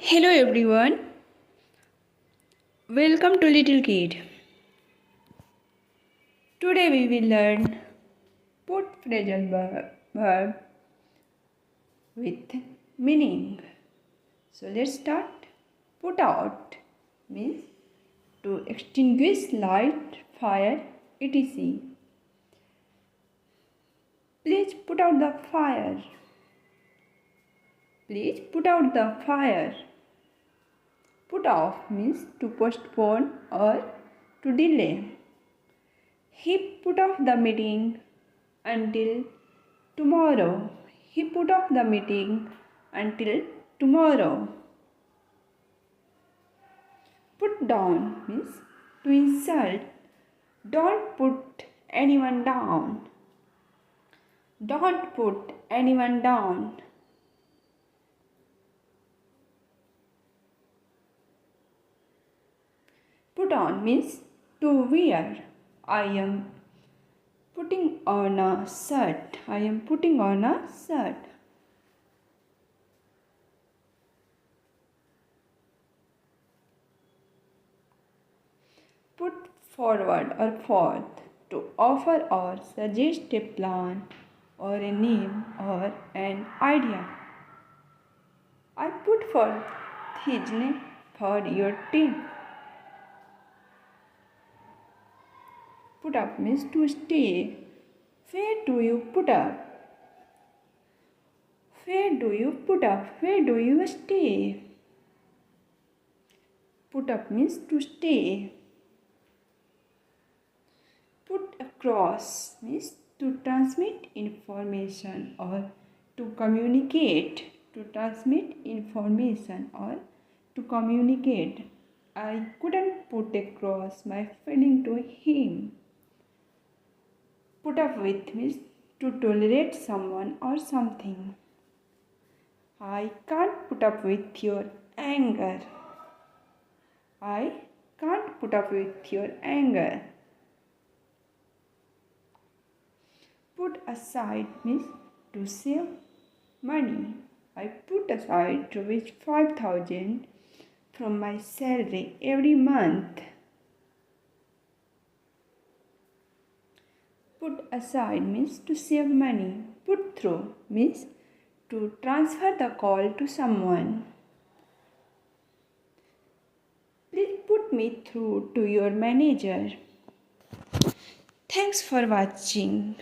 Hello everyone, welcome to Little Kid. Today we will learn put phrasal verb with meaning. So let's start. Put out means to extinguish light, fire, etc. Please put out the fire. Please put out the fire. Put off means to postpone or to delay. He put off the meeting until tomorrow. He put off the meeting until tomorrow. Put down means to insult. Don't put anyone down. Don't put anyone down. Put on means to wear. I am putting on a shirt. I am putting on a shirt. Put forward or forth to offer or suggest a plan or a name or an idea. I put forth his name for your team. Put up means to stay. Where do you put up? Where do you put up? Where do you stay? Put up means to stay. Put across means to transmit information or to communicate. To transmit information or to communicate. I couldn't put across my feeling to him. Put up with means to tolerate someone or something. I can't put up with your anger. I can't put up with your anger. Put aside means to save money. I put aside to which 5,000 from my salary every month. Put aside means to save money. Put through means to transfer the call to someone. Please put me through to your manager. Thanks for watching.